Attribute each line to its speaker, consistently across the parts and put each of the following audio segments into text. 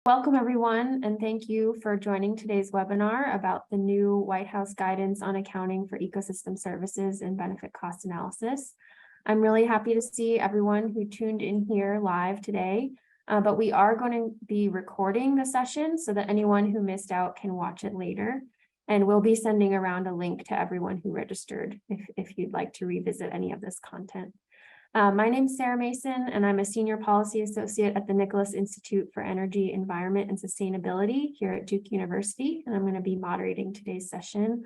Speaker 1: Welcome, everyone, and thank you for joining today's webinar about the new White House guidance on accounting for ecosystem services and benefit cost analysis. I'm really happy to see everyone who tuned in here live today, but we are going to be recording the session so that anyone who missed out can watch it later. And we'll be sending around a link to everyone who registered if you'd like to revisit any of this content. My name is Sarah Mason, and I'm a Senior Policy Associate at the Nicholas Institute for Energy, Environment, and Sustainability here at Duke University, and I'm going to be moderating today's session.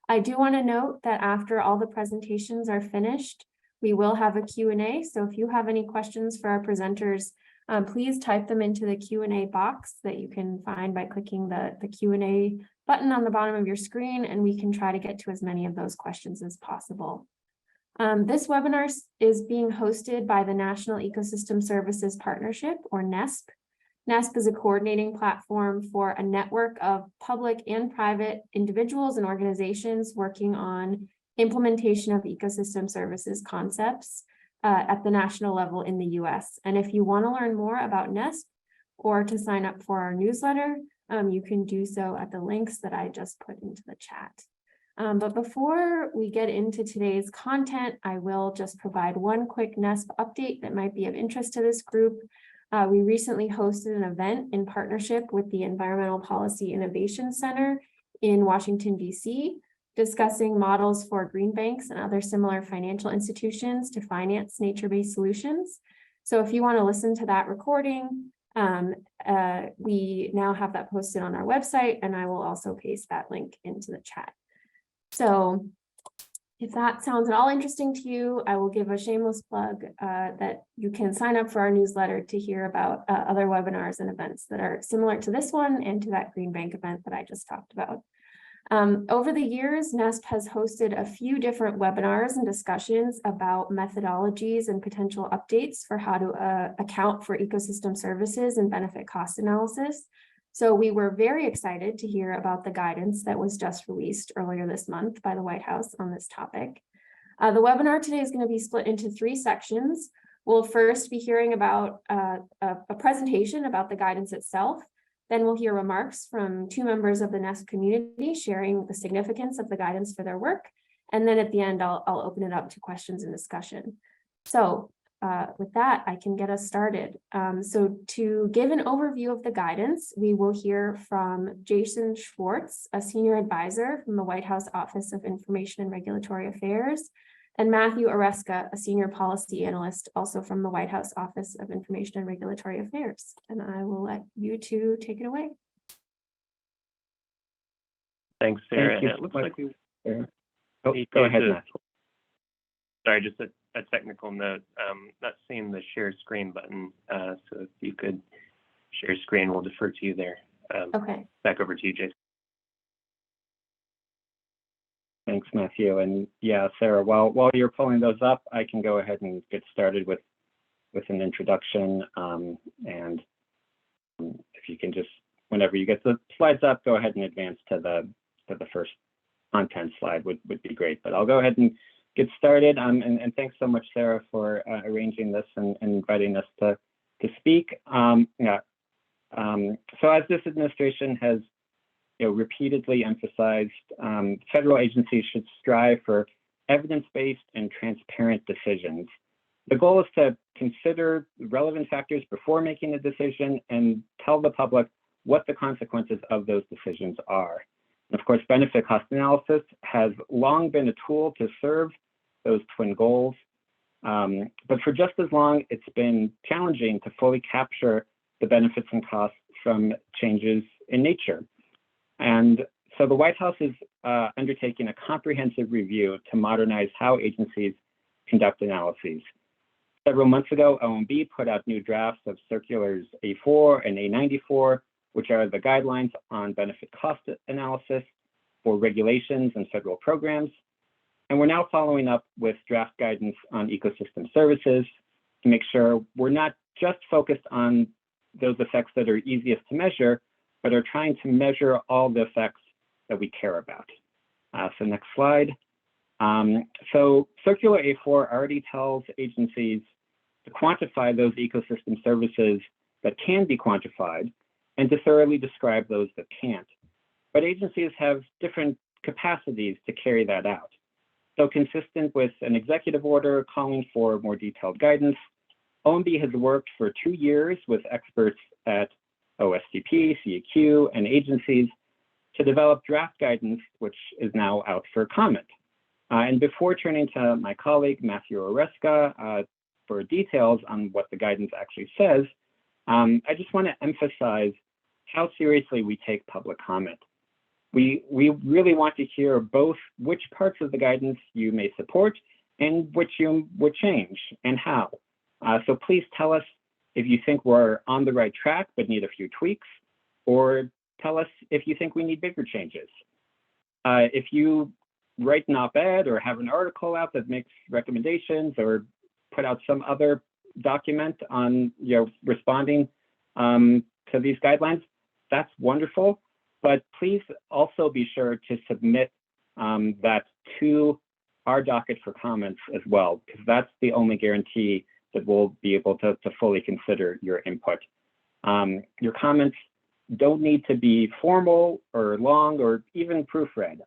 Speaker 1: I do want to note that after all the presentations are finished, we will have a Q&A, so if you have any questions for our presenters, please type them into the Q&A box that you can find by clicking the Q&A button on the bottom of your screen, and we can try to get to as many of those questions as possible. This webinar is being hosted by the National Ecosystem Services Partnership, or NESP. NESP is a coordinating platform for a network of public and private individuals and organizations working on implementation of ecosystem services concepts at the national level in the US. And if you want to learn more about NESP or to sign up for our newsletter, you can do so at the links that I just put into the chat. But before we get into today's content, I will just provide one quick NESP update that might be of interest to this group. We recently hosted an event in partnership with the Environmental Policy Innovation Center in Washington, D.C., discussing models for green banks and other similar financial institutions to finance nature-based solutions. So if you want to listen to that recording, we now have that posted on our website, and I will also paste that link into the chat. So if that sounds at all interesting to you, I will give a shameless plug that you can sign up for our newsletter to hear about other webinars and events that are similar to this one and to that Green Bank event that I just talked about. Over the years, NESP has hosted a few different webinars and discussions about methodologies and potential updates for how to account for ecosystem services and benefit cost analysis. So we were very excited to hear about the guidance that was just released earlier this month by the White House on this topic. The webinar today is going to be split into three sections. We'll first be hearing about a presentation about the guidance itself. Then we'll hear remarks from two members of the NESP community sharing the significance of the guidance for their work. And then at the end, I'll open it up to questions and discussion. So with that, I can get us started. So to give an overview of the guidance, we will hear from Jason Schwartz, a senior advisor from the White House Office of Information and Regulatory Affairs, and Matthew Oreska, a senior policy analyst, also from the White House Office of Information and Regulatory Affairs. And I will let you two take it away.
Speaker 2: Thanks, Sarah.
Speaker 3: Thank
Speaker 2: it looks like we
Speaker 3: go ahead, Matt.
Speaker 2: Sorry, just a technical note. Not seeing the share screen button, so if you could share screen, we'll defer to you there.
Speaker 1: Okay.
Speaker 2: Back over to you, Jason.
Speaker 3: Thanks, Matthew. And yeah, Sarah, while you're pulling those up, I can go ahead and get started with an introduction. And if you can just, whenever you get the slides up, go ahead and advance to the first content slide would be great. But I'll go ahead and get started. And thanks so much, Sarah, for arranging this and inviting us to speak. So as this administration has repeatedly emphasized, federal agencies should strive for evidence-based and transparent decisions. The goal is to consider relevant factors before making a decision and tell the public what the consequences of those decisions are. And of course, benefit cost analysis has long been a tool to serve those twin goals, but for just as long, it's been challenging to fully capture the benefits and costs from changes in nature. And so the White House is undertaking a comprehensive review to modernize how agencies conduct analyses. Several months ago, OMB put out new drafts of Circulars A4 and A94, which are the guidelines on benefit cost analysis for regulations and federal programs. And we're now following up with draft guidance on ecosystem services to make sure we're not just focused on those effects that are easiest to measure, but are trying to measure all the effects that we care about. So next slide. So Circular A4 already tells agencies to quantify those ecosystem services that can be quantified and to thoroughly describe those that can't. But agencies have different capacities to carry that out. So consistent with an executive order calling for more detailed guidance, OMB has worked for 2 years with experts at OSTP, CEQ, and agencies to develop draft guidance, which is now out for comment. And before turning to my colleague, Matthew Oreska, for details on what the guidance actually says, I just want to emphasize how seriously we take public comment. We really want to hear both which parts of the guidance you may support and which you would change and how. So please tell us if you think we're on the right track but need a few tweaks, or tell us if you think we need bigger changes. If you write an op-ed or have an article out that makes recommendations or put out some other document on responding to these guidelines, that's wonderful. But please also be sure to submit that to our docket for comments as well, because that's the only guarantee that we'll be able to fully consider your input. Your comments don't need to be formal or long or even proofread.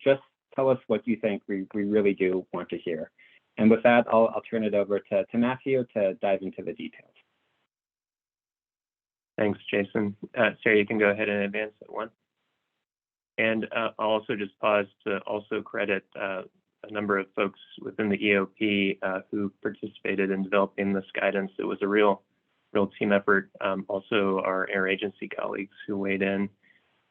Speaker 3: Just tell us what you think we really do want to hear. And with that, I'll turn it over to Matthew to dive into the details.
Speaker 2: Thanks, Jason. Sarah, you can go ahead and advance that one. And I'll also just pause to also credit a number of folks within the EOP who participated in developing this guidance. It was a real team effort. Also our interagency colleagues who weighed in.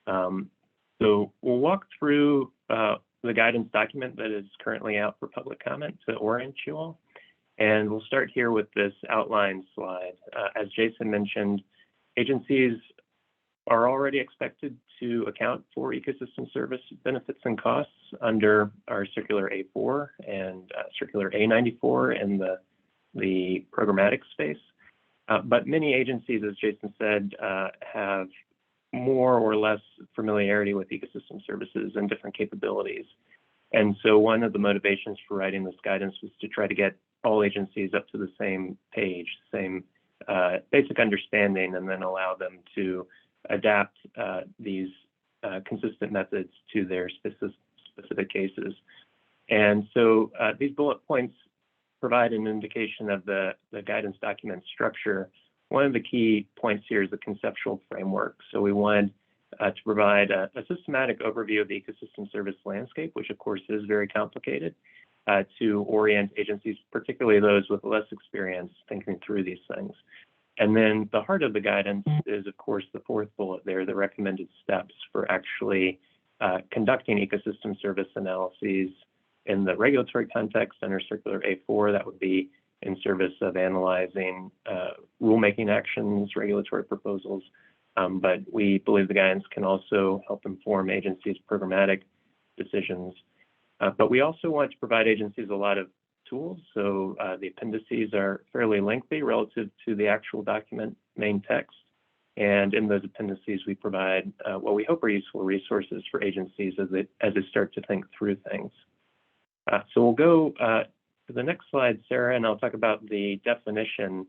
Speaker 2: So we'll walk through the guidance document that is currently out for public comment to orient you all. And we'll start here with this outline slide. As Jason mentioned, agencies are already expected to account for ecosystem service benefits and costs under our Circular A4 and Circular A94 in the programmatic space. But many agencies, as Jason said, have more or less familiarity with ecosystem services and different capabilities. And so one of the motivations for writing this guidance was to try to get all agencies up to the same page, same basic understanding, and then allow them to adapt these consistent methods to their specific cases. And so these bullet points provide an indication of the guidance document structure. One of the key points here is the conceptual framework. So we wanted to provide a systematic overview of the ecosystem service landscape, which of course is very complicated, to orient agencies, particularly those with less experience thinking through these things. And then the heart of the guidance is, of course, the fourth bullet there, the recommended steps for actually conducting ecosystem service analyses in the regulatory context under Circular A4. That would be in service of analyzing rulemaking actions, regulatory proposals. But we believe the guidance can also help inform agencies' programmatic decisions. But we also want to provide agencies a lot of tools. So the appendices are fairly lengthy relative to the actual document main text. And in those appendices, we provide what we hope are useful resources for agencies as they start to think through things. So we'll go to the next slide, Sarah, and I'll talk about the definition.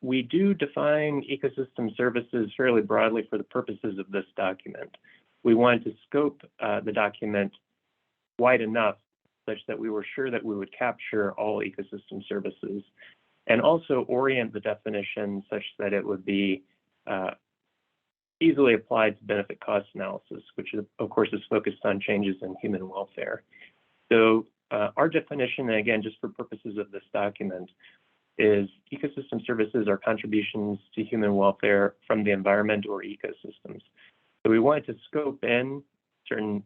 Speaker 2: We do define ecosystem services fairly broadly for the purposes of this document. We wanted to scope the document wide enough such that we were sure that we would capture all ecosystem services, and also orient the definition such that it would be easily applied to benefit cost analysis, which of course is focused on changes in human welfare. So our definition, and again, just for purposes of this document, is ecosystem services are contributions to human welfare from the environment or ecosystems. So we wanted to scope in certain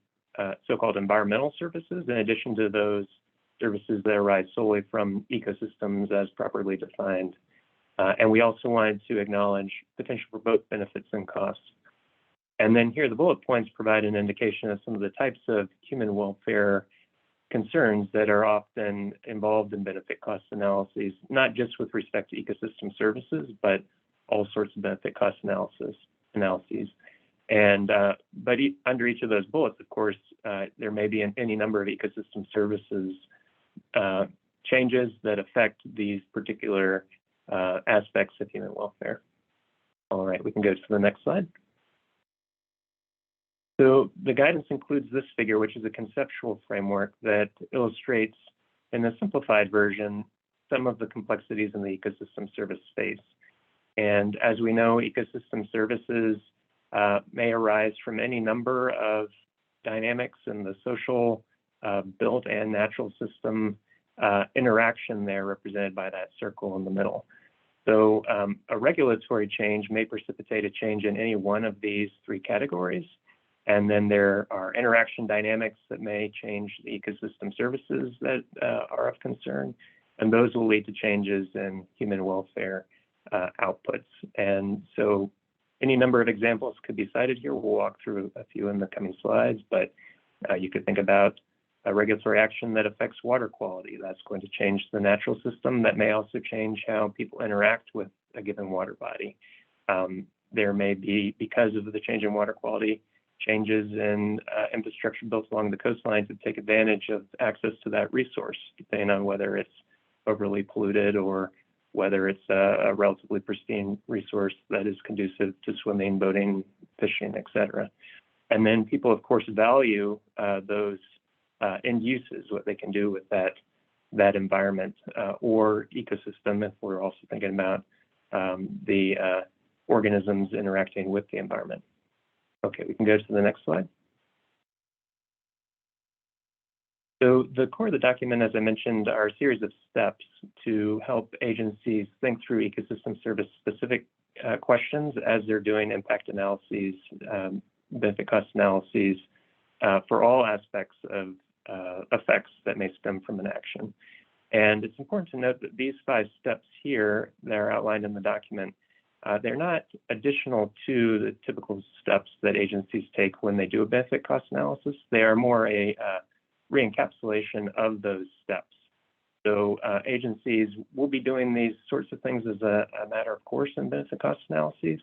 Speaker 2: so-called environmental services in addition to those services that arise solely from ecosystems as properly defined. And we also wanted to acknowledge potential for both benefits and costs. And then here, the bullet points provide an indication of some of the types of human welfare concerns that are often involved in benefit cost analyses, not just with respect to ecosystem services, but all sorts of benefit cost analyses. And but under each of those bullets, of course, there may be any number of ecosystem services changes that affect these particular aspects of human welfare. All right, we can go to the next slide. So the guidance includes this figure, which is a conceptual framework that illustrates, in a simplified version, some of the complexities in the ecosystem service space. And as we know, ecosystem services may arise from any number of dynamics in the social, built and natural system interaction there represented by that circle in the middle. So a regulatory change may precipitate a change in any one of these three categories. And then there are interaction dynamics that may change the ecosystem services that are of concern. And those will lead to changes in human welfare outputs. And so any number of examples could be cited here. We'll walk through a few in the coming slides, but you could think about a regulatory action that affects water quality. That's going to change the natural system. That may also change how people interact with a given water body. There may be, because of the change in water quality, changes in infrastructure built along the coastline to take advantage of access to that resource, depending on whether it's overly polluted or whether it's a relatively pristine resource that is conducive to swimming, boating, fishing, et cetera. And then people, of course, value those end uses, what they can do with that environment or ecosystem, if we're also thinking about the organisms interacting with the environment. Okay, we can go to the next slide. So the core of the document, as I mentioned, are a series of steps to help agencies think through ecosystem service specific questions as they're doing impact analyses, benefit cost analyses for all aspects of effects that may stem from an action. And it's important to note that these 5 steps here that are outlined in the document, they're not additional to the typical steps that agencies take when they do a benefit cost analysis. They are more a re-encapsulation of those steps. So agencies will be doing these sorts of things as a matter of course in benefit cost analyses.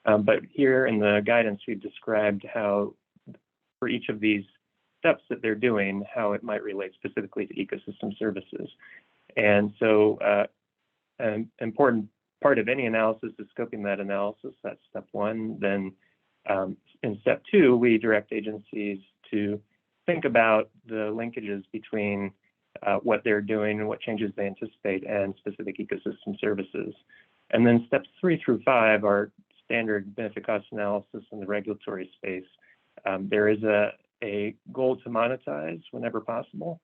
Speaker 2: But here in the guidance, we've described how for each of these steps that they're doing, how it might relate specifically to ecosystem services. And so an important part of any analysis is scoping that analysis. That's step 1. Then in step 2, we direct agencies to think about the linkages between what they're doing and what changes they anticipate and specific ecosystem services. And then steps 3 through 5 are standard benefit cost analysis in the regulatory space. There is a goal to monetize whenever possible.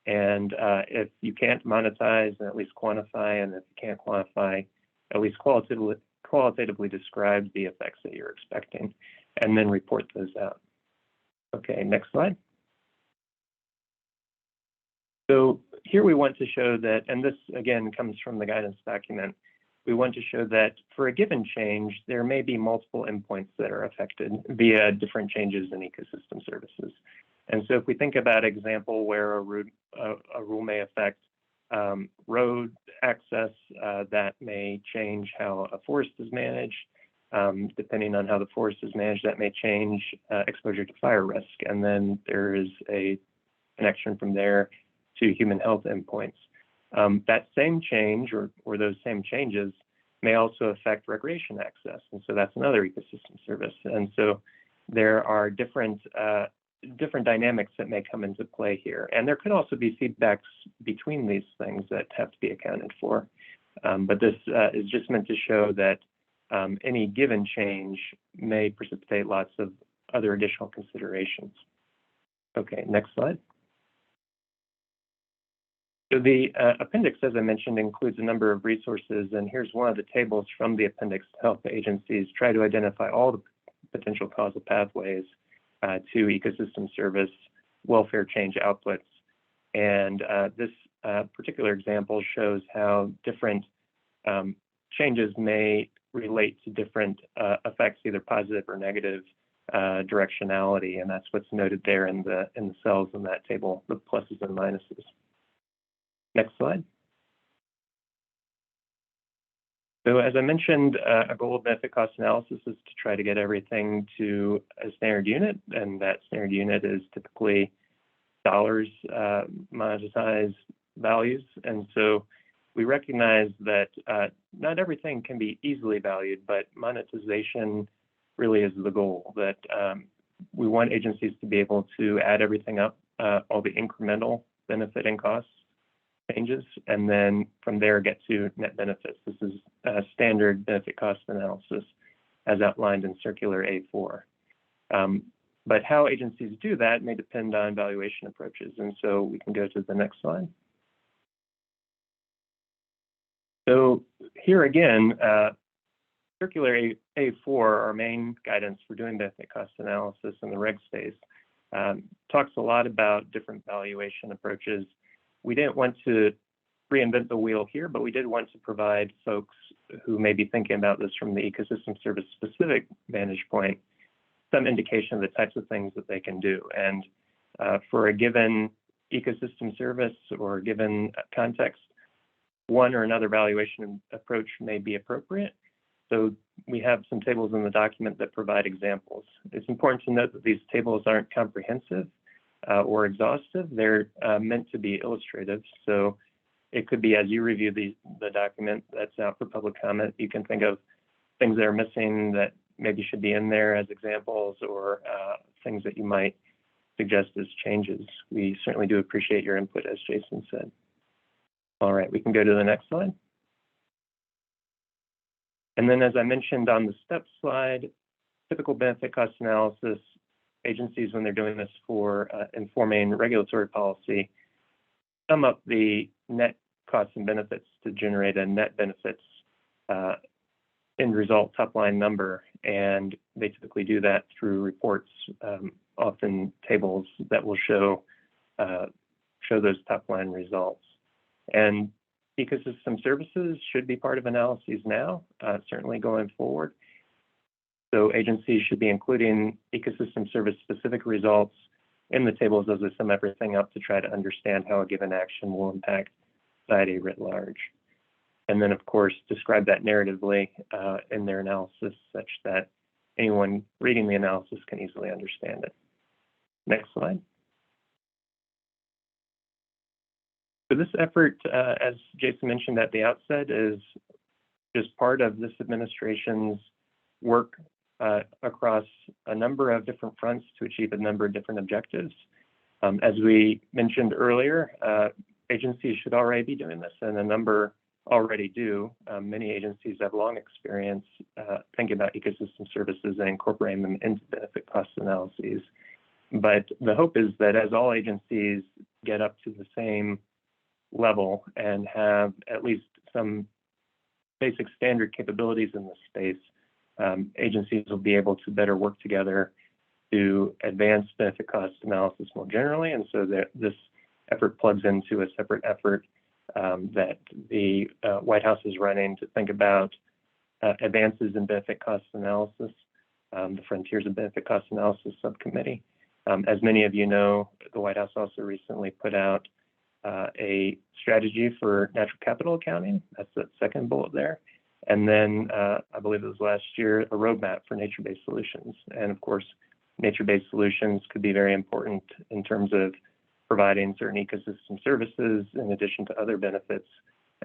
Speaker 2: And if you can't monetize, then at least quantify, and if you can't quantify, at least qualitatively describe the effects that you're expecting, and then report those out. Okay, next slide. So here we want to show that, and this again comes from the guidance document, we want to show that for a given change, there may be multiple endpoints that are affected via different changes in ecosystem services. And so if we think about an example where a rule may affect road access, that may change how a forest is managed. Depending on how the forest is managed, that may change exposure to fire risk. And then there is a connection from there to human health endpoints. That same change or those same changes may also affect recreation access. And so that's another ecosystem service. And so there are different dynamics that may come into play here. And there could also be feedbacks between these things that have to be accounted for. But this is just meant to show that any given change may precipitate lots of other additional considerations. Okay, next slide. So the appendix, as I mentioned, includes a number of resources, and here's one of the tables from the appendix to help agencies try to identify all the potential causal pathways to ecosystem service welfare change outputs. And this particular example shows how different changes may relate to different effects, either positive or negative directionality, and that's what's noted there in the cells in that table, the pluses and minuses. Next slide. So as I mentioned, a goal of benefit cost analysis is to try to get everything to a standard unit, and that standard unit is typically dollars monetized values. And so we recognize that not everything can be easily valued, but monetization really is the goal, that we want agencies to be able to add everything up, all the incremental benefit and cost changes, and then from there get to net benefits. This is a standard benefit cost analysis as outlined in Circular A4. But how agencies do that may depend on valuation approaches. And so we can go to the next slide. So here again, Circular A4, our main guidance for doing benefit cost analysis in the reg space, talks a lot about different valuation approaches. We didn't want to reinvent the wheel here, but we did want to provide folks who may be thinking about this from the ecosystem service specific vantage point some indication of the types of things that they can do. And for a given ecosystem service or a given context, one or another valuation approach may be appropriate. So we have some tables in the document that provide examples. It's important to note that these tables aren't comprehensive or exhaustive. They're meant to be illustrative. So it could be, as you review the document that's out for public comment, you can think of things that are missing that maybe should be in there as examples, or things that you might suggest as changes. We certainly do appreciate your input, as Jason said. All right, we can go to the next slide. And then, as I mentioned on the steps slide, typical benefit cost analysis, agencies, when they're doing this for informing regulatory policy, sum up the net costs and benefits to generate a net benefits end result top line number. And they typically do that through reports, often tables that will show those top line results. And ecosystem services should be part of analyses now, certainly going forward. So agencies should be including ecosystem service specific results in the tables as they sum everything up to try to understand how a given action will impact society writ large. And then, of course, describe that narratively in their analysis such that anyone reading the analysis can easily understand it. Next slide. So this effort, as Jason mentioned at the outset, is just part of this administration's work across a number of different fronts to achieve a number of different objectives. As we mentioned earlier, agencies should already be doing this, and a number already do. Many agencies have long experience thinking about ecosystem services and incorporating them into benefit cost analyses. But the hope is that as all agencies get up to the same level and have at least some basic standard capabilities in this space, agencies will be able to better work together to advance benefit cost analysis more generally. And so that this effort plugs into a separate effort that the White House is running to think about advances in benefit cost analysis, the Frontiers of Benefit Cost Analysis Subcommittee. As many of you know, the White House also recently put out a strategy for natural capital accounting. That's the second bullet there. And then I believe it was last year, a roadmap for nature-based solutions. And of course, nature-based solutions could be very important in terms of providing certain ecosystem services in addition to other benefits.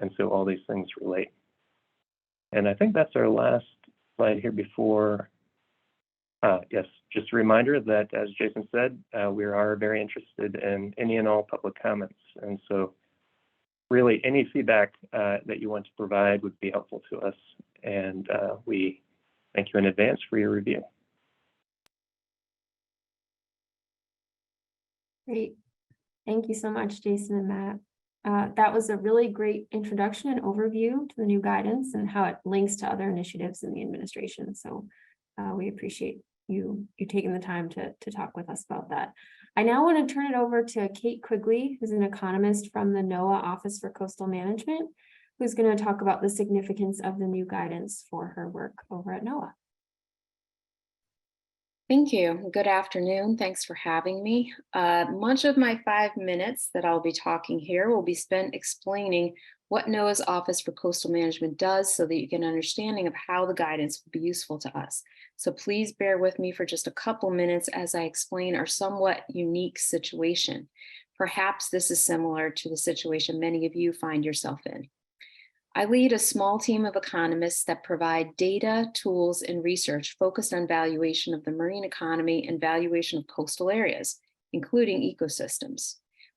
Speaker 2: And so all these things relate. And I think that's our last slide here before. Yes, just a reminder that, as Jason said, we are very interested in any and all public comments. And so really any feedback that you want to provide would be helpful to us. And we thank you in advance for your review.
Speaker 1: Great. Thank you so much, Jason and Matt. That was a really great introduction and overview to the new guidance and how it links to other initiatives in the administration. So we appreciate you taking the time to talk with us about that. I now want to turn it over to Kate Quigley, who's an economist from the NOAA Office for Coastal Management, who's going to talk about the significance of the new guidance for her work over at NOAA.
Speaker 4: Thank you. Good afternoon. Thanks for having me. Much of my 5 minutes that I'll be talking here will be spent explaining what NOAA's Office for Coastal Management does so that you get an understanding of how the guidance will be useful to us. So please bear with me for just a couple minutes as I explain our somewhat unique situation. Perhaps this is similar to the situation many of you find yourself in. I lead a small team of economists that provide data, tools, and research focused on valuation of the marine economy and valuation of coastal areas, including ecosystems.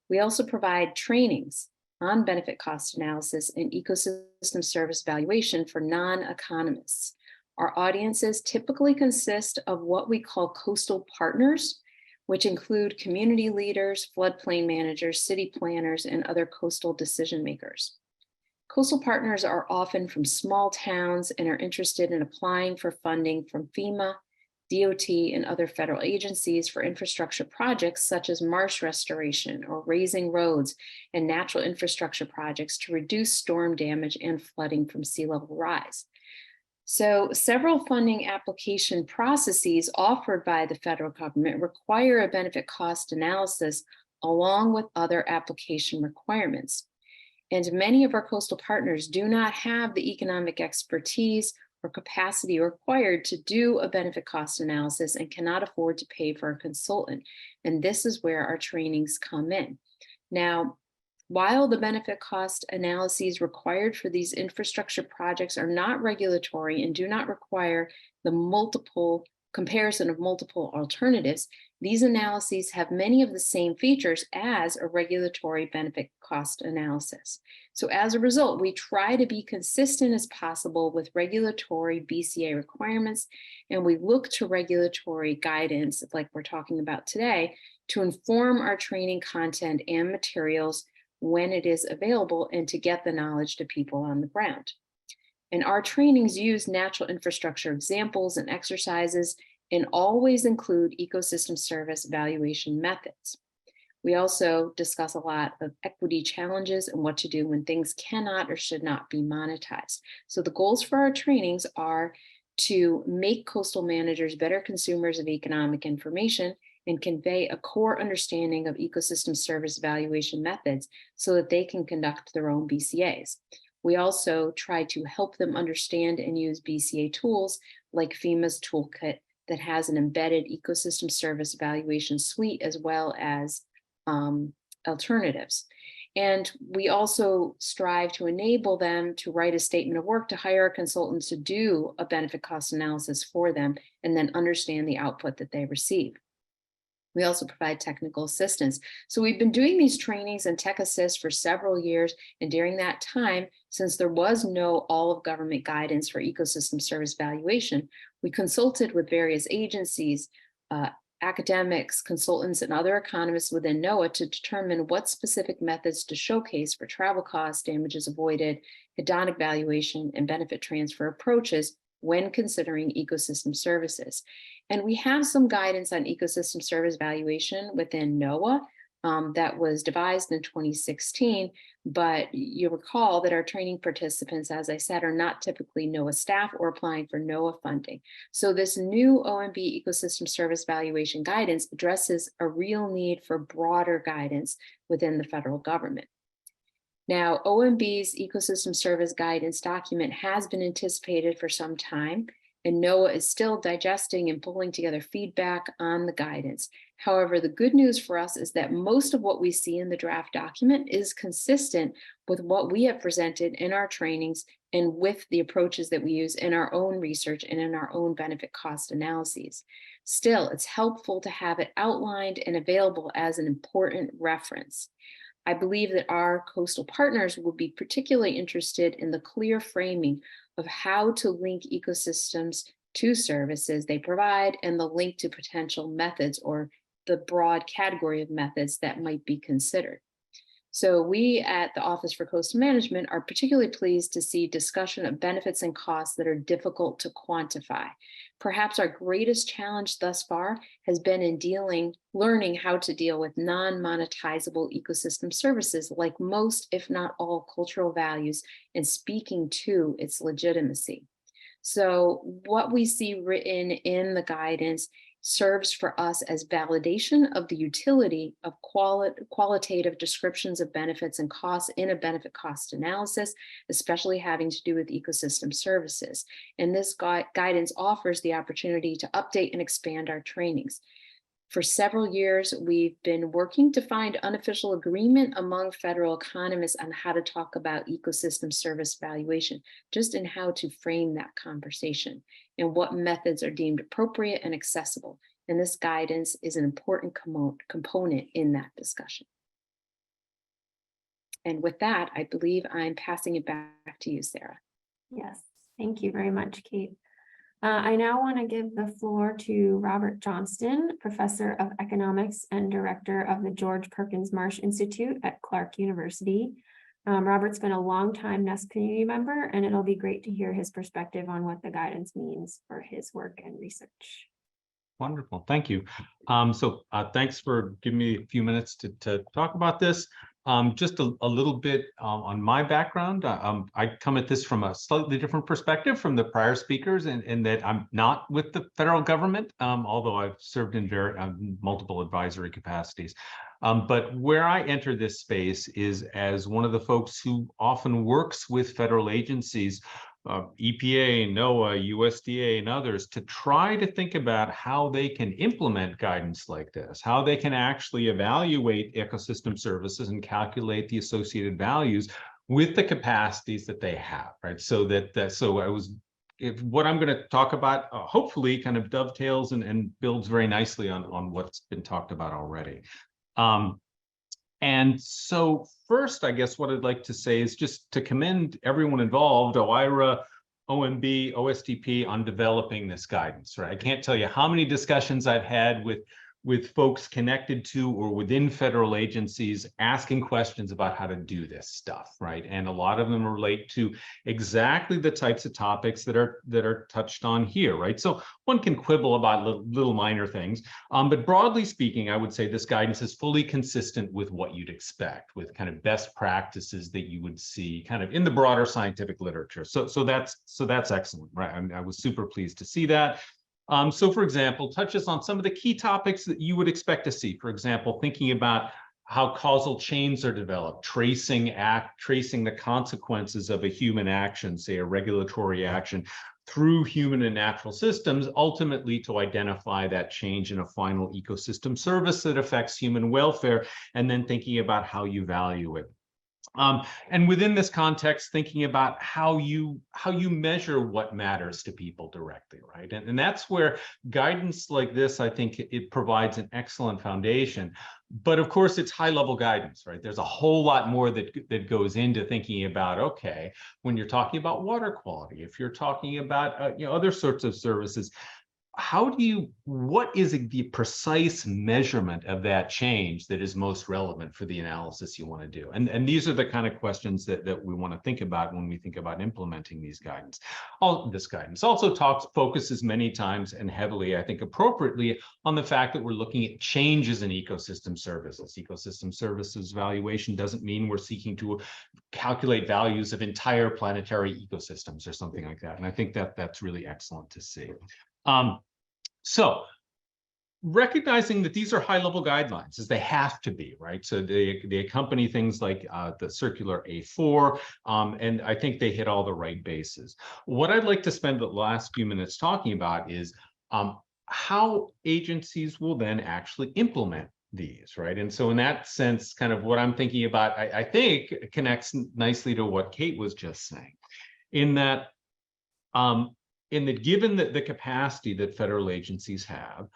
Speaker 4: We also provide trainings on benefit cost analysis and ecosystem service valuation for non-economists. Our audiences typically consist of what we call coastal partners, which include community leaders, floodplain managers, city planners, and other coastal decision makers. Coastal partners are often from small towns and are interested in applying for funding from FEMA, DOT, and other federal agencies for infrastructure projects such as marsh restoration or raising roads and natural infrastructure projects to reduce storm damage and flooding from sea level rise. So several funding application processes offered by the federal government require a benefit cost analysis along with other application requirements. And many of our coastal partners do not have the economic expertise or capacity required to do a benefit cost analysis and cannot afford to pay for a consultant. And this is where our trainings come in. Now, while the benefit cost analyses required for these infrastructure projects are not regulatory and do not require the multiple comparison of multiple alternatives, these analyses have many of the same features as a regulatory benefit cost analysis. So as a result, we try to be consistent as possible with regulatory BCA requirements, and we look to regulatory guidance, like we're talking about today, to inform our training content and materials when it is available and to get the knowledge to people on the ground. And our trainings use natural infrastructure examples and exercises and always include ecosystem service valuation methods. We also discuss a lot of equity challenges and what to do when things cannot or should not be monetized. So the goals for our trainings are to make coastal managers better consumers of economic information and convey a core understanding of ecosystem service valuation methods so that they can conduct their own BCAs. We also try to help them understand and use BCA tools like FEMA's toolkit that has an embedded ecosystem service valuation suite as well as alternatives. And we also strive to enable them to write a statement of work to hire a consultant to do a benefit cost analysis for them and then understand the output that they receive. We also provide technical assistance. So we've been doing these trainings and tech assist for several years. And during that time, since there was no all of government guidance for ecosystem service valuation, we consulted with various agencies, academics, consultants, and other economists within NOAA to determine what specific methods to showcase for travel costs, damages avoided, hedonic valuation, and benefit transfer approaches when considering ecosystem services. And we have some guidance on ecosystem service valuation within NOAA that was devised in 2016, but you'll recall that our training participants, as I said, are not typically NOAA staff or applying for NOAA funding. So this new OMB ecosystem service valuation guidance addresses a real need for broader guidance within the federal government. Now, OMB's ecosystem service guidance document has been anticipated for some time, and NOAA is still digesting and pulling together feedback on the guidance. However, the good news for us is that most of what we see in the draft document is consistent with what we have presented in our trainings and with the approaches that we use in our own research and in our own benefit cost analyses. Still, it's helpful to have it outlined and available as an important reference. I believe that our coastal partners will be particularly interested in the clear framing of how to link ecosystems to services they provide and the link to potential methods or the broad category of methods that might be considered. So we at the Office for Coastal Management are particularly pleased to see discussion of benefits and costs that are difficult to quantify. Perhaps our greatest challenge thus far has been in learning how to deal with non-monetizable ecosystem services like most, if not all, cultural values and speaking to its legitimacy. So what we see written in the guidance serves for us as validation of the utility of qualitative descriptions of benefits and costs in a benefit cost analysis, especially having to do with ecosystem services. And this guidance offers the opportunity to update and expand our trainings. For several years, we've been working to find unofficial agreement among federal economists on how to talk about ecosystem service valuation, just in how to frame that conversation and what methods are deemed appropriate and accessible. And this guidance is an important component in that discussion. And with that, I believe I'm passing it back to you, Sarah.
Speaker 1: Yes, thank you very much, Kate. I now want to give the floor to Robert Johnston, Professor of Economics and Director of the George Perkins Marsh Institute at Clark University. Robert's been a longtime NESP community member, and it'll be great to hear his perspective on what the guidance means for his work and research.
Speaker 5: Wonderful, thank you. Thanks for giving me a few minutes to talk about this. Just a little bit on my background. I come at this from a slightly different perspective from the prior speakers, in that I'm not with the federal government, although I've served in multiple advisory capacities. But where I enter this space is as one of the folks who often works with federal agencies, EPA, NOAA, USDA, and others, to try to think about how they can implement guidance like this, how they can actually evaluate ecosystem services and calculate the associated values with the capacities that they have, right? So what I'm going to talk about hopefully kind of dovetails and builds very nicely on what's been talked about already. And so first, I guess what I'd like to say is just to commend everyone involved, OIRA, OMB, OSTP, on developing this guidance, right? I can't tell you how many discussions I've had with folks connected to or within federal agencies asking questions about how to do this stuff, right? And a lot of them relate to exactly the types of topics that are touched on here, right? So one can quibble about little minor things, but broadly speaking, I would say this guidance is fully consistent with what you'd expect, with kind of best practices that you would see kind of in the broader scientific literature. So that's excellent, right? I was super pleased to see that. So, for example, touches on some of the key topics that you would expect to see. For example, thinking about how causal chains are developed, tracing the consequences of a human action, say a regulatory action, through human and natural systems, ultimately to identify that change in a final ecosystem service that affects human welfare, and then thinking about how you value it. And within this context, thinking about how you measure what matters to people directly, right? And that's where guidance like this, I think it provides an excellent foundation. But of course, it's high-level guidance, right? There's a whole lot more that goes into thinking about, okay, when you're talking about water quality, if you're talking about other sorts of services, what is the precise measurement of that change that is most relevant for the analysis you want to do? And these are the kind of questions that we want to think about when we think about implementing these guidance. This guidance also focuses many times and heavily, I think appropriately, on the fact that we're looking at changes in ecosystem services. Ecosystem services valuation doesn't mean we're seeking to calculate values of entire planetary ecosystems or something like that. And I think that's really excellent to see. So recognizing that these are high-level guidelines, as they have to be, right? So they accompany things like the circular A4, and I think they hit all the right bases. What I'd like to spend the last few minutes talking about is how agencies will then actually implement these, right? And so in that sense, kind of what I'm thinking about, I think connects nicely to what Kate was just saying, in that given the capacity that federal agencies have,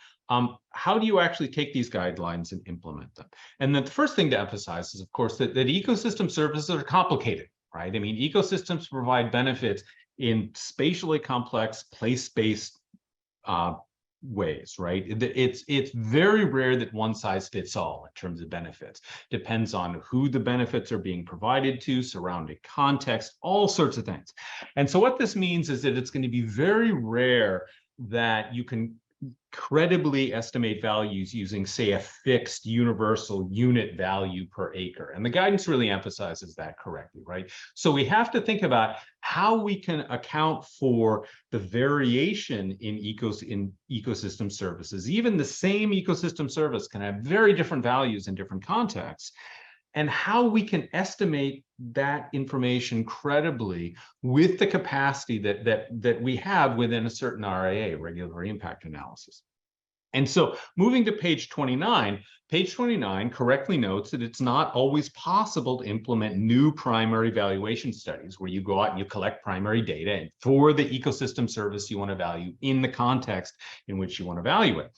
Speaker 5: how do you actually take these guidelines and implement them? And then the first thing to emphasize is, of course, that ecosystem services are complicated, right? I mean, ecosystems provide benefits in spatially complex, place-based ways, right? It's very rare that one size fits all in terms of benefits. Depends on who the benefits are being provided to, surrounding context, all sorts of things. And so what this means is that it's going to be very rare that you can credibly estimate values using, say, a fixed universal unit value per acre. And the guidance really emphasizes that correctly, right? So we have to think about how we can account for the variation in ecosystem services. Even the same ecosystem service can have very different values in different contexts, and how we can estimate that information credibly with the capacity that we have within a certain RIA, regulatory impact analysis. And so moving to page 29 correctly notes that it's not always possible to implement new primary valuation studies where you go out and you collect primary data for the ecosystem service you want to value in the context in which you want to value it.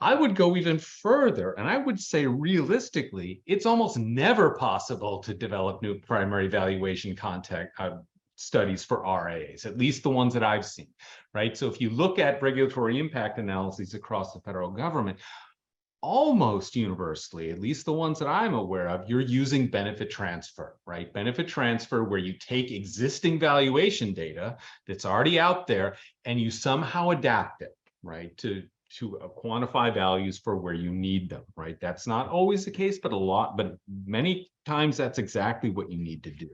Speaker 5: I would go even further, and I would say realistically, it's almost never possible to develop new primary valuation studies for RAAs, at least the ones that I've seen, right? So if you look at regulatory impact analyses across the federal government, almost universally, at least the ones that I'm aware of, you're using benefit transfer, right? Benefit transfer where you take existing valuation data that's already out there and you somehow adapt it, right, to quantify values for where you need them, right? That's not always the case, but many times that's exactly what you need to do.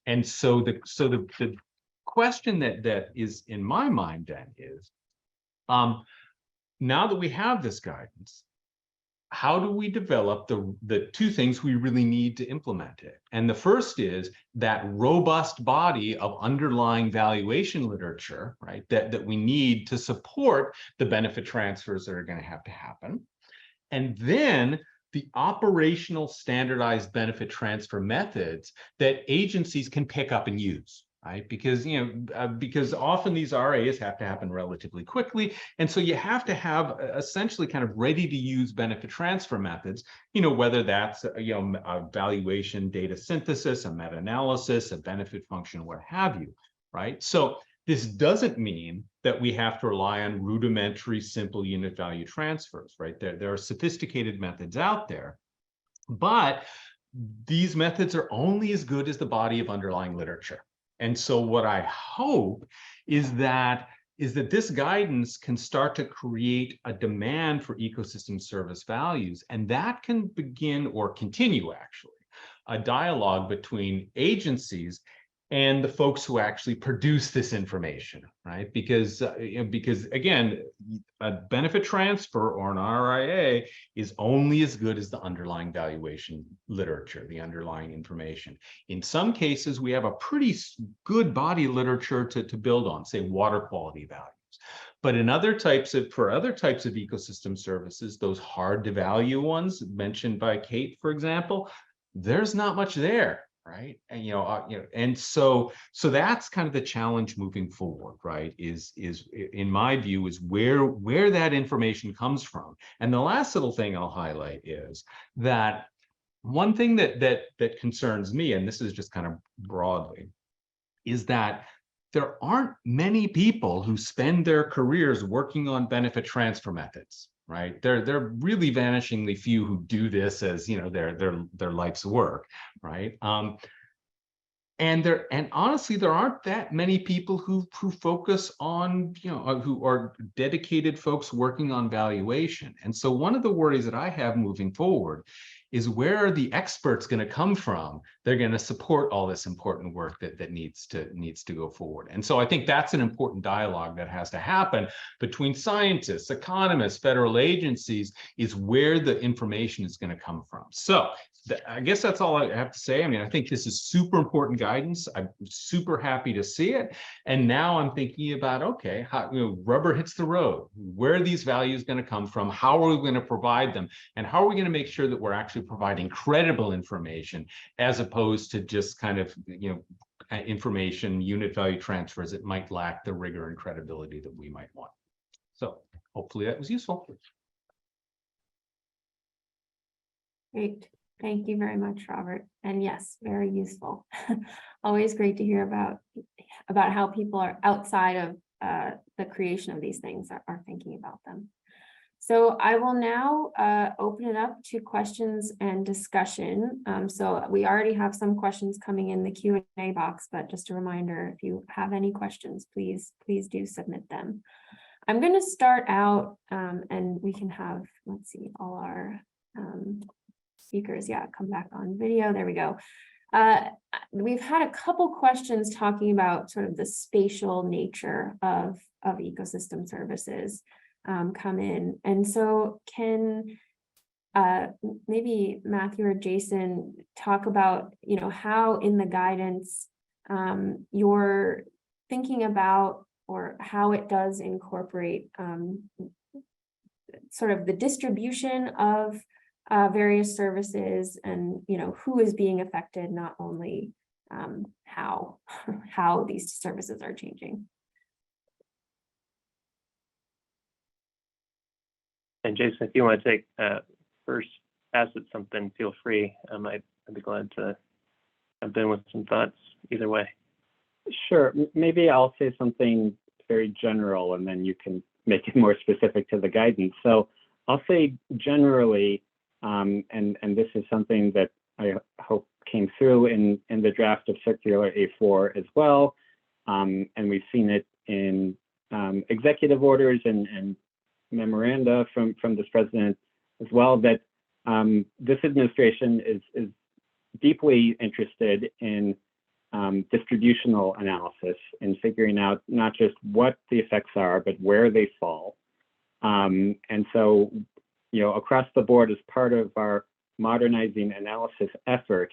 Speaker 5: And so the question that is in my mind then is, now that we have this guidance, how do we develop the two things we really need to implement it? And the first is that robust body of underlying valuation literature, right, that we need to support the benefit transfers that are going to happen. And then the operational standardized benefit transfer methods that agencies can pick up and use, right? Because, because often these RAs have to happen relatively quickly. And so you have to have essentially kind of ready to use benefit transfer methods, whether that's, a valuation data synthesis, a meta-analysis, a benefit function, what have you, right? So this doesn't mean that we have to rely on rudimentary, simple unit value transfers, right? There are sophisticated methods out there, but these methods are only as good as the body of underlying literature. And so what I hope is that this guidance can start to create a demand for ecosystem service values, and that can begin or continue actually a dialogue between agencies and the folks who actually produce this information, right? Because again, a benefit transfer or an RIA is only as good as the underlying valuation literature, the underlying information. In some cases, we have a pretty good body of literature to build on, say water quality values. But in other types of ecosystem services, those hard to value ones mentioned by Kate, for example, there's not much there. Right. And, and so that's kind of the challenge moving forward, right, is in my view, is where that information comes from. And the last little thing I'll highlight is that one thing that concerns me, and this is just kind of broadly, is that there aren't many people who spend their careers working on benefit transfer methods. Right, they're really vanishingly few who do this as their life's work, right? And honestly, there aren't that many people who focus on who are dedicated folks working on valuation. And so one of the worries that I have moving forward is where are the experts going to come from? They're going to support all this important work that needs to go forward. And so I think that's an important dialogue that has to happen between scientists, economists, federal agencies, is where the information is going to come from. So I guess that's all I have to say. I mean, I think this is super important guidance. I'm super happy to see it. And now I'm thinking about, okay, how, rubber hits the road. Where are these values going to come from? How are we going to provide them? And how are we going to make sure that we're actually providing credible information as opposed to just kind of, information, unit value transfers that might lack the rigor and credibility that we might want. So hopefully that was useful.
Speaker 1: Great. Thank you very much, Robert. And yes, very useful. Always great to hear about how people are outside of the creation of these things are thinking about them. So I will now open it up to questions and discussion. So we already have some questions coming in the Q&A box, but just a reminder, if you have any questions, please do submit them. I'm going to start out and we can have, let's see, all our speakers, come back on video. There we go. We've had a couple questions talking about sort of the spatial nature of ecosystem services come in. And so can maybe Matthew or Jason talk about, how in the guidance you're thinking about or how it does incorporate sort of the distribution of various services and, who is being affected, not only how these services are changing.
Speaker 2: And Jason, if you want to take first pass at something, feel free. I'd be glad to jump in with some thoughts either way.
Speaker 3: Sure. Maybe I'll say something very general and then you can make it more specific to the guidance. So I'll say generally, and this is something that I hope came through in the draft of Circular A4 as well. And we've seen it in executive orders and memoranda from this president as well, that this administration is deeply interested in distributional analysis and figuring out not just what the effects are, but where they fall. And so, across the board, as part of our modernizing analysis effort,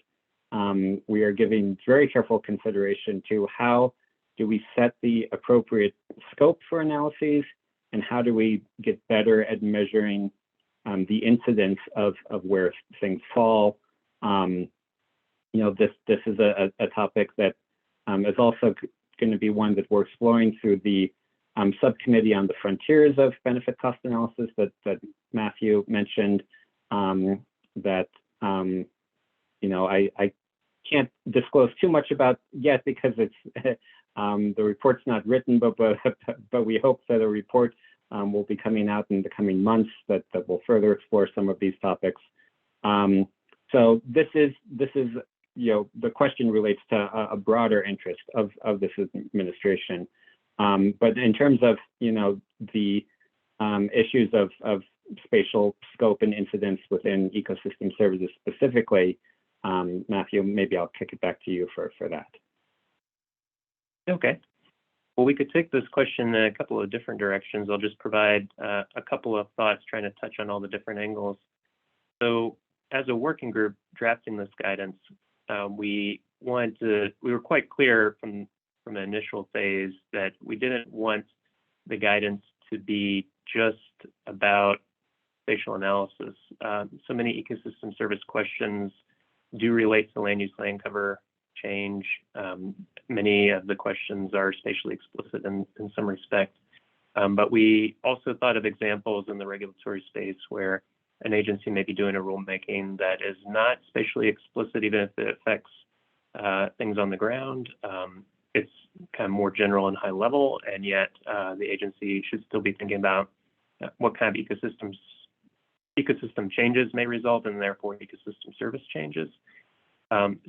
Speaker 3: we are giving very careful consideration to how do we set the appropriate scope for analyses, and how do we get better at measuring the incidence of where things fall. This is a topic that is also going to be one that we're exploring through the subcommittee on the frontiers of benefit cost analysis that Matthew mentioned. That I can't disclose too much about yet because it's the report's not written, but we hope that a report will be coming out in the coming months that will further explore some of these topics. So this is the question relates to a broader interest of this administration. But in terms of the issues of spatial scope and incidence within ecosystem services specifically, Matthew, maybe I'll kick it back to you for that.
Speaker 2: Okay. Well, we could take this question in a couple of different directions. I'll just provide a couple of thoughts trying to touch on all the different angles. So as a working group drafting this guidance, we were quite clear from the initial phase that we didn't want the guidance to be just about spatial analysis. So many ecosystem service questions do relate to land use land cover change. Many of the questions are spatially explicit in some respect. But we also thought of examples in the regulatory space where an agency may be doing a rulemaking that is not spatially explicit, even if it affects things on the ground. It's kind of more general and high level, and yet the agency should still be thinking about what kind of ecosystem changes may result, and therefore ecosystem service changes. And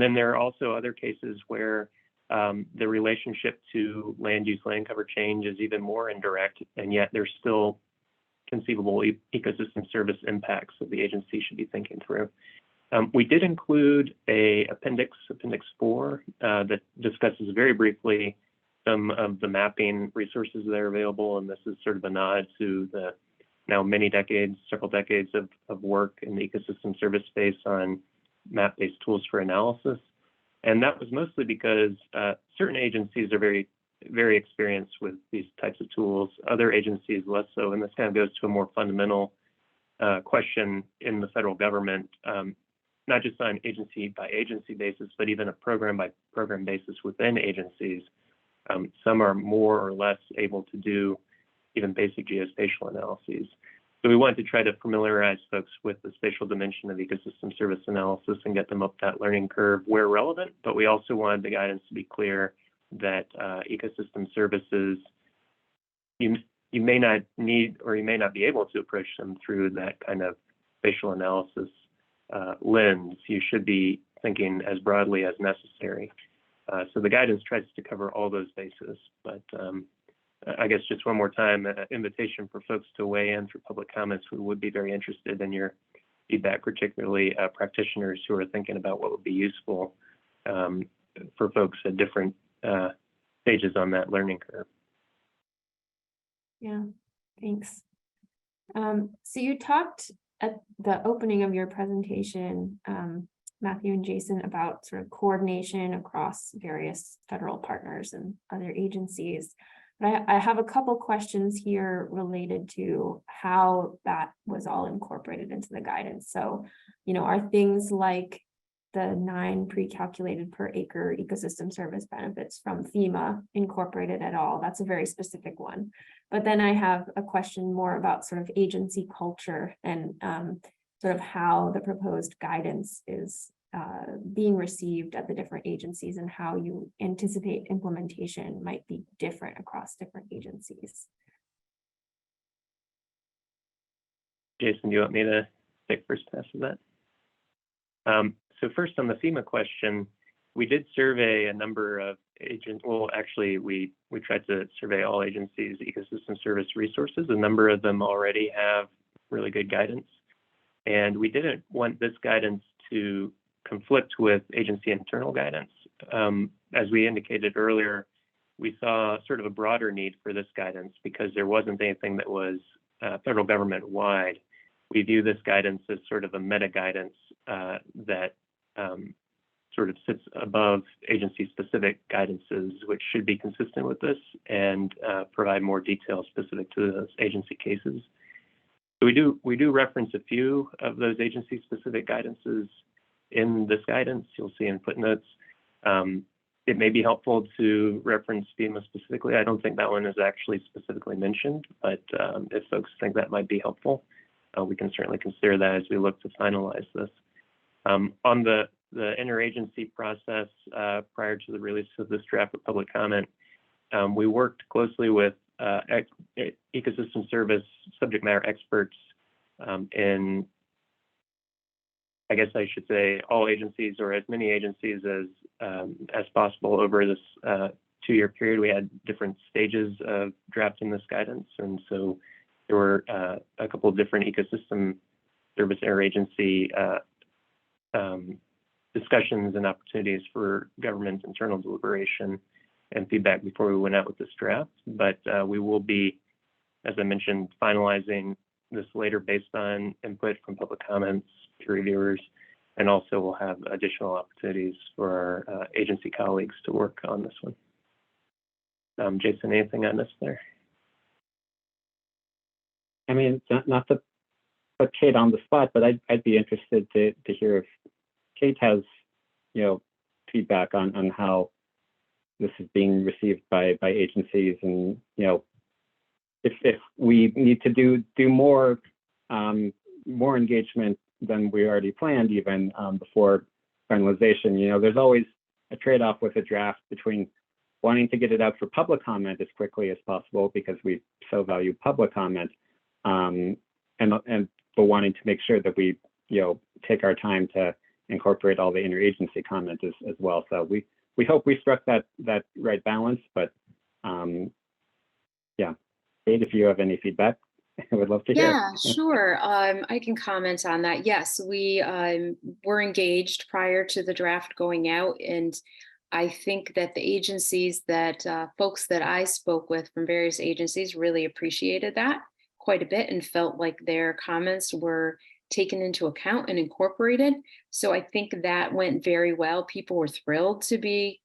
Speaker 2: then there are also other cases where the relationship to land use land cover change is even more indirect, and yet there's still conceivable ecosystem service impacts that the agency should be thinking through. We did include Appendix 4, that discusses very briefly some of the mapping resources that are available, and this is sort of a nod to the now several decades of work in the ecosystem service space on map-based tools for analysis. And that was mostly because certain agencies are very, very experienced with these types of tools, other agencies less so, and this kind of goes to a more fundamental question in the federal government, not just on agency by agency basis, but even a program by program basis within agencies. Some are more or less able to do even basic geospatial analyses. So we wanted to try to familiarize folks with the spatial dimension of ecosystem service analysis and get them up that learning curve where relevant, but we also wanted the guidance to be clear that ecosystem services, you may not need or you may not be able to approach them through that kind of spatial analysis lens. You should be thinking as broadly as necessary. So the guidance tries to cover all those bases, but I guess just one more time, an invitation for folks to weigh in through public comments. We would be very interested in your feedback, particularly practitioners who are thinking about what would be useful for folks at different stages on that learning curve.
Speaker 1: Yeah, thanks. So you talked at the opening of your presentation, Matthew and Jason, about sort of coordination across various federal partners and other agencies. But I have a couple questions here related to how that was all incorporated into the guidance. So, are things like the 9 pre-calculated per acre ecosystem service benefits from FEMA incorporated at all? That's a very specific one. But then I have a question more about sort of agency culture and sort of how the proposed guidance is being received at the different agencies and how you anticipate implementation might be different across different agencies.
Speaker 2: Jason, do you want me to take first pass of that? So first on the FEMA question, we did survey a number of agents. Well, actually, we tried to survey all agencies' ecosystem service resources. A number of them already have really good guidance. And we didn't want this guidance to conflict with agency internal guidance. As we indicated earlier, we saw sort of a broader need for this guidance because there wasn't anything that was federal government wide. We view this guidance as sort of a meta guidance that sort of sits above agency specific guidances, which should be consistent with this and provide more detail specific to those agency cases. So we do reference a few of those agency specific guidances in this guidance. You'll see in footnotes. It may be helpful to reference FEMA specifically. I don't think that one is actually specifically mentioned, but if folks think that might be helpful, we can certainly consider that as we look to finalize this. On the interagency process prior to the release of this draft for public comment, we worked closely with ecosystem service subject matter experts in, I guess I should say, all agencies or as many agencies as possible over this 2-year period. We had different stages of drafting this guidance, and so there were a couple of different ecosystem service interagency discussions and opportunities for government internal deliberation and feedback before we went out with this draft. But we will be, as I mentioned, finalizing this later based on input from public comments, peer reviewers, and also we'll have additional opportunities for our agency colleagues to work on this one. Jason, anything I missed there?
Speaker 3: I mean, not to put Kate on the spot, but I'd be interested to hear if Kate has, feedback on how this is being received by agencies, and if we need to do more engagement than we already planned, even before finalization. There's always a trade-off with a draft between wanting to get it out for public comment as quickly as possible because we so value public comment, but wanting to make sure that we take our time to incorporate all the interagency comment as well. So we hope we struck that right balance, but yeah, Kate, if you have any feedback, I would love to hear.
Speaker 4: Yeah, sure. I can comment on that. Yes, we were engaged prior to the draft going out, and I think that the agencies that folks that I spoke with from various agencies really appreciated that quite a bit and felt like their comments were taken into account and incorporated. So I think that went very well. People were thrilled to be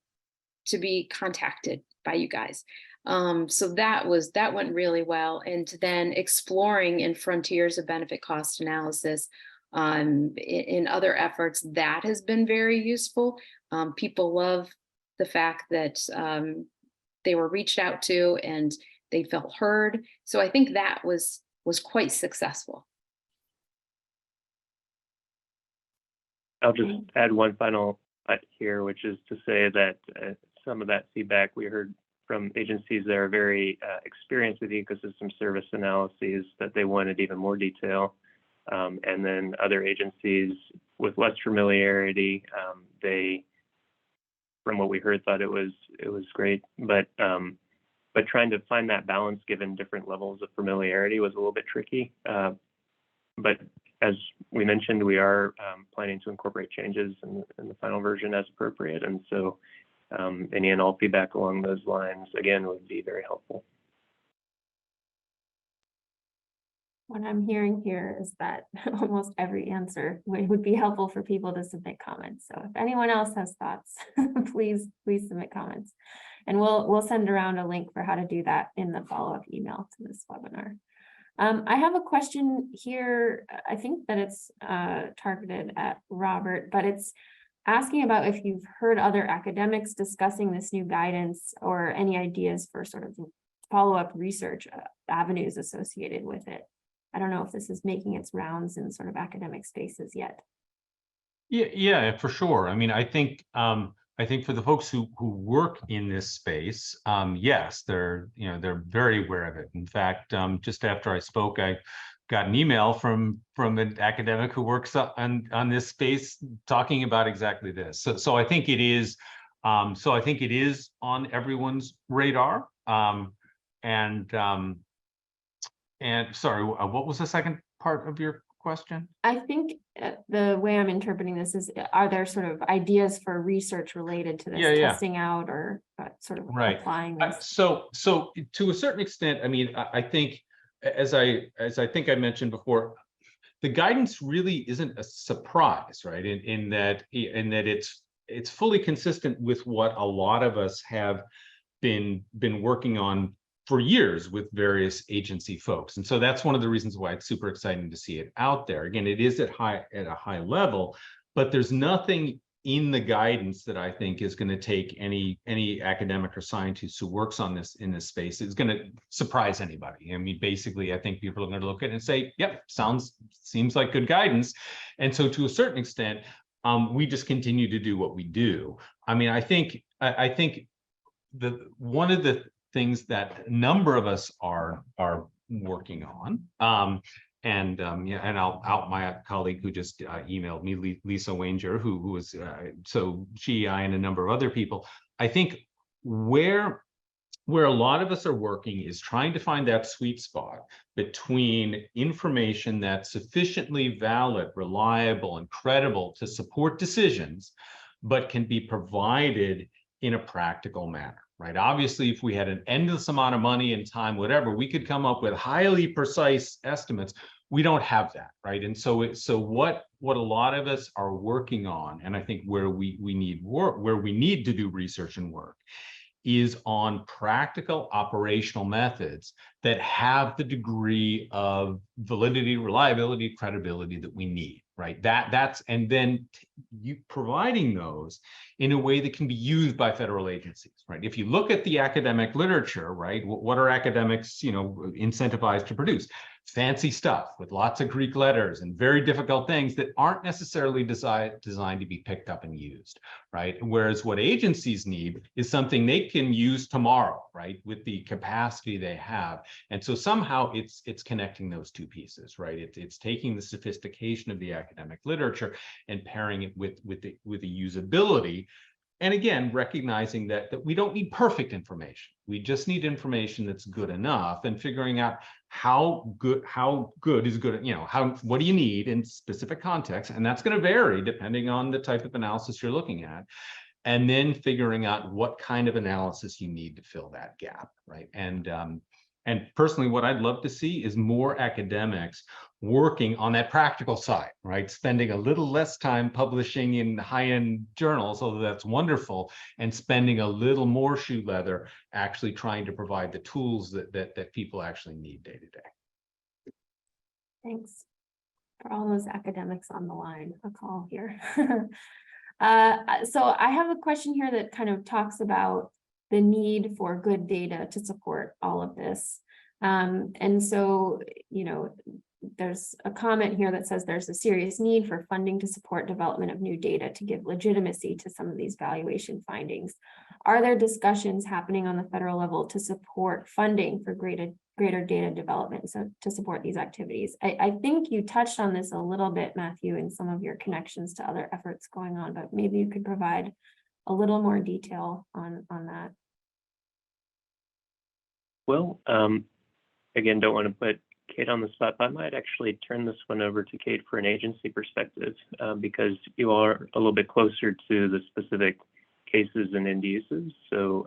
Speaker 4: contacted by you guys. So that went really well. And then exploring in frontiers of benefit cost analysis in other efforts, that has been very useful. People love the fact that they were reached out to and they felt heard. So I think that was quite successful.
Speaker 2: I'll just add one final thought here, which is to say that some of that feedback we heard from agencies that are very experienced with ecosystem service analyses, that they wanted even more detail. And then other agencies with less familiarity, they, from what we heard, thought it was great. But trying to find that balance given different levels of familiarity was a little bit tricky. But as we mentioned, we are planning to incorporate changes in the final version as appropriate. And so any and all feedback along those lines, again, would be very helpful.
Speaker 1: What I'm hearing here is that almost every answer would be helpful for people to submit comments. So if anyone else has thoughts, please submit comments. And we'll send around a link for how to do that in the follow-up email to this webinar. I have a question here. I think that it's targeted at Robert, but it's asking about if you've heard other academics discussing this new guidance or any ideas for sort of follow-up research avenues associated with it. I don't know if this is making its rounds in sort of academic spaces yet.
Speaker 5: Yeah, for sure. I mean, I think for the folks who work in this space, yes, they're very aware of it. In fact, just after I spoke, I got an email from an academic who works on this space talking about exactly this. So I think it is. So I think it is on everyone's radar. And sorry, what was the second part of your question?
Speaker 1: I think the way I'm interpreting this is, are there sort of ideas for research related to this, testing out or sort of applying this?
Speaker 5: So to a certain extent, I mean, I think as I think I mentioned before, the guidance really isn't a surprise, right? In that it's fully consistent with what a lot of us have been working on for years with various agency folks. And so that's one of the reasons why it's super exciting to see it out there. Again, it is at a high level, but there's nothing in the guidance that I think is going to take any academic or scientist who works on this in this space is going to surprise anybody. I mean, basically, I think people are going to look at it and say, yep, seems like good guidance. And so to a certain extent, we just continue to do what we do. I mean, I think one of the things that a number of us are working on, and I'll out my colleague who just emailed me, Lisa Wanger, who was so she, I, and a number of other people. I think where a lot of us are working is trying to find that sweet spot between information that's sufficiently valid, reliable, and credible to support decisions, but can be provided in a practical manner. Right. Obviously, if we had an endless amount of money and time, whatever, we could come up with highly precise estimates. We don't have that. Right. And so what a lot of us are working on, and I think where we need to do research and work, is on practical operational methods that have the degree of validity, reliability, credibility that we need. Right. And then you providing those in a way that can be used by federal agencies. Right. If you look at the academic literature, right, what are academics, incentivized to produce? Fancy stuff with lots of Greek letters and very difficult things that aren't necessarily designed to be picked up and used. Right. Whereas what agencies need is something they can use tomorrow, right, with the capacity they have. And so somehow it's connecting those two pieces, right? It's taking the sophistication of the academic literature and pairing it with the usability. And again, recognizing that we don't need perfect information. We just need information that's good enough, and figuring out how good is good, what do you need in specific context? And that's going to vary depending on the type of analysis you're looking at. And then figuring out what kind of analysis you need to fill that gap, right? And personally, what I'd love to see is more academics working on that practical side, right? Spending a little less time publishing in high-end journals, although that's wonderful, and spending a little more shoe leather actually trying to provide the tools that people actually need day to day.
Speaker 1: Thanks for all those academics on the line. A call here. So I have a question here that kind of talks about the need for good data to support all of this. And so, there's a comment here that says there's a serious need for funding to support development of new data to give legitimacy to some of these valuation findings. Are there discussions happening on the federal level to support funding for greater data development, so to support these activities? I think you touched on this a little bit, Matthew, in some of your connections to other efforts going on, but maybe you could provide a little more detail on that.
Speaker 2: Well, again, don't want to put Kate on the spot, but I might actually turn this one over to Kate for an agency perspective, because you are a little bit closer to the specific cases and end uses. So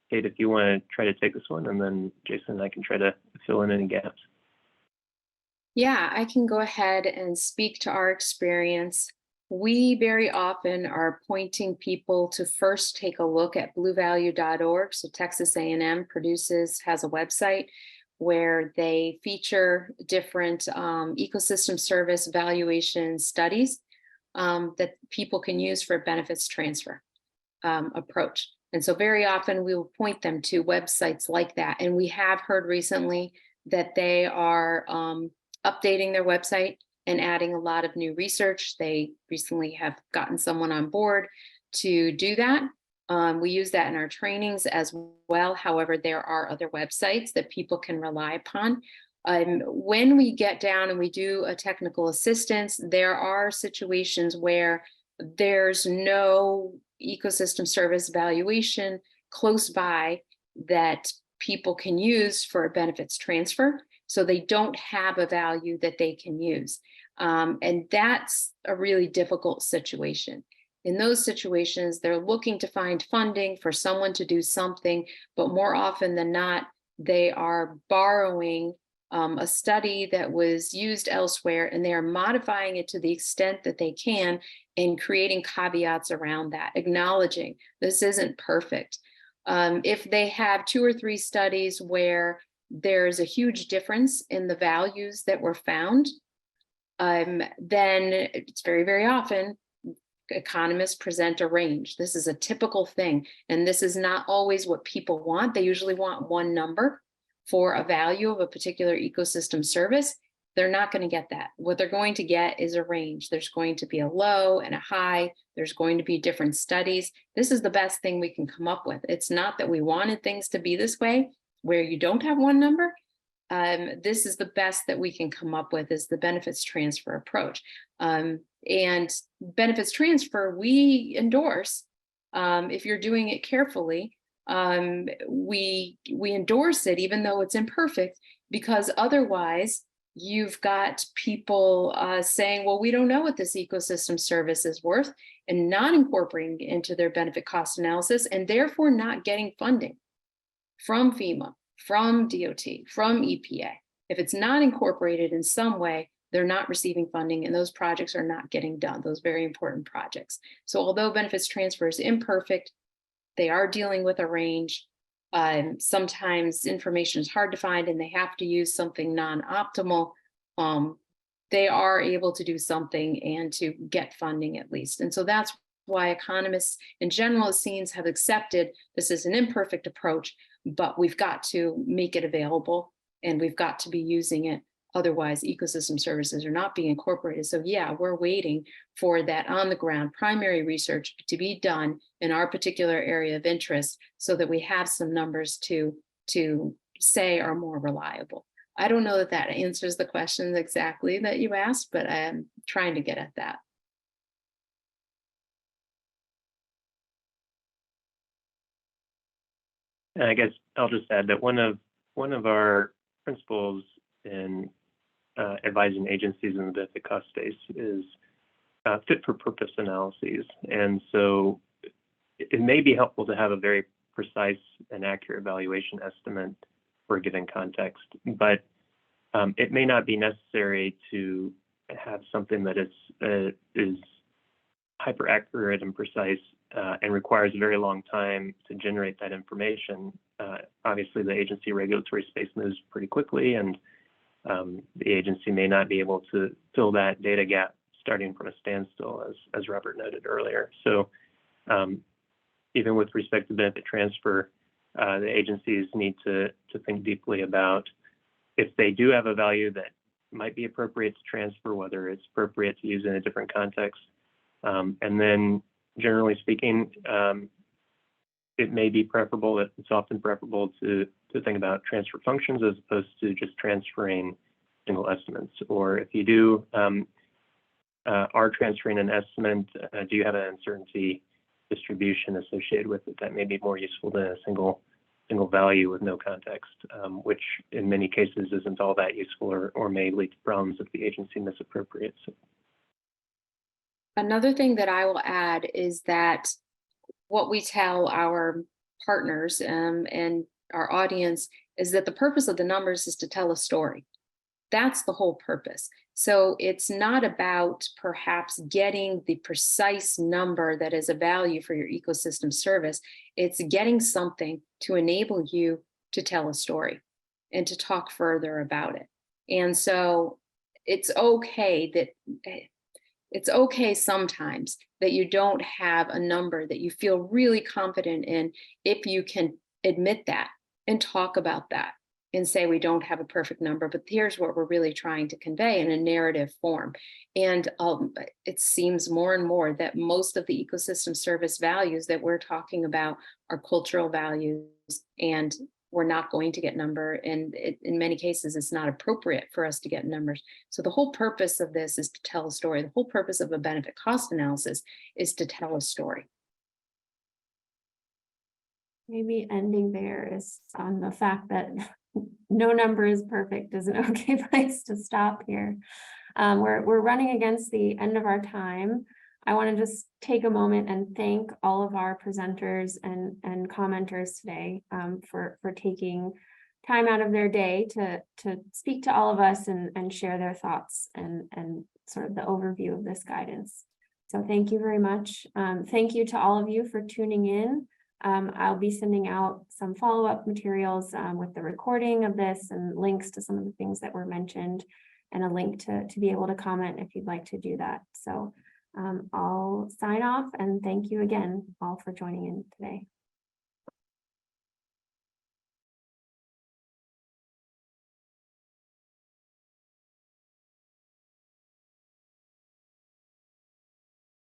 Speaker 2: Kate, if you want to try to take this one, and then Jason and I can try to fill in any gaps.
Speaker 4: Yeah, I can go ahead and speak to our experience. we very often are pointing people to first take a look at bluevalue.org. So Texas A&M has a website where they feature different ecosystem service valuation studies that people can use for benefits transfer approach. And so very often we will point them to websites like that. And we have heard recently that they are updating their website and adding a lot of new research. They recently have gotten someone on board to do that. We use that in our trainings as well. However, there are other websites that people can rely upon. When we get down and we do a technical assistance, there are situations where there's no ecosystem service valuation close by that people can use for a benefits transfer. So they don't have a value that they can use. And that's a really difficult situation. In those situations, they're looking to find funding for someone to do something, but more often than not, they are borrowing a study that was used elsewhere, and they are modifying it to the extent that they can and creating caveats around that, acknowledging this isn't perfect. If they have 2 or 3 studies where there's a huge difference in the values that were found, then it's very, very often economists present a range. This is a typical thing, and this is not always what people want. They usually want one number for a value of a particular ecosystem service. They're not going to get that. What they're going to get is a range. There's going to be a low and a high. There's going to be different studies. This is the best thing we can come up with. It's not that we wanted things to be this way, where you don't have one number. This is the best that we can come up with, is the benefits transfer approach. And benefits transfer, we endorse, if you're doing it carefully, we endorse it, even though it's imperfect, because otherwise you've got people saying, well, we don't know what this ecosystem service is worth, and not incorporating it into their benefit cost analysis, and therefore not getting funding from FEMA, from DOT, from EPA. If it's not incorporated in some way, they're not receiving funding, and those projects are not getting done, those very important projects. So although benefits transfer is imperfect, they are dealing with a range. Sometimes information is hard to find and they have to use something non-optimal. They are able to do something and to get funding at least. And so that's why economists in general, it seems, have accepted this is an imperfect approach, but we've got to make it available and we've got to be using it. Otherwise, ecosystem services are not being incorporated. So yeah, we're waiting for that on the ground primary research to be done in our particular area of interest so that we have some numbers to say are more reliable. I don't know that that answers the questions exactly that you asked, but I'm trying to get at that.
Speaker 2: And I guess I'll just add that one of our principles in advising agencies in the benefit cost space is fit for purpose analyses. And so it may be helpful to have a very precise and accurate valuation estimate for a given context, but it may not be necessary to have something that is hyper accurate and precise and requires a very long time to generate that information. Obviously, the agency regulatory space moves pretty quickly, and the agency may not be able to fill that data gap starting from a standstill, as Robert noted earlier. So even with respect to benefit transfer, the agencies need to think deeply about if they do have a value that might be appropriate to transfer, whether it's appropriate to use in a different context. And then generally speaking, it may be preferable, it's often preferable to think about transfer functions as opposed to just transferring single estimates. Or if you do are transferring an estimate, do you have an uncertainty distribution associated with it that may be more useful than a single value with no context, which in many cases isn't all that useful or may lead to problems if the agency misappropriates it.
Speaker 4: Another thing that I will add is that what we tell our partners and our audience is that the purpose of the numbers is to tell a story. That's the whole purpose. So it's not about perhaps getting the precise number that is a value for your ecosystem service. It's getting something to enable you to tell a story and to talk further about it. And so it's okay sometimes that you don't have a number that you feel really confident in, if you can admit that and talk about that and say we don't have a perfect number, but here's what we're really trying to convey in a narrative form. And it seems more and more that most of the ecosystem service values that we're talking about are cultural values, and we're not going to get number. And in many cases, it's not appropriate for us to get numbers. So the whole purpose of this is to tell a story. The whole purpose of a benefit cost analysis is to tell a story.
Speaker 1: Maybe ending there is on the fact that no number is perfect is an okay place to stop here. We're running against the end of our time. I want to just take a moment and thank all of our presenters and commenters today for taking time out of their day to speak to all of us and share their thoughts and sort of the overview of this guidance. So thank you very much. Thank you to all of you for tuning in. I'll be sending out some follow-up materials with the recording of this and links to some of the things that were mentioned, and a link to be able to comment if you'd like to do that. So I'll sign off and thank you again all for joining in today.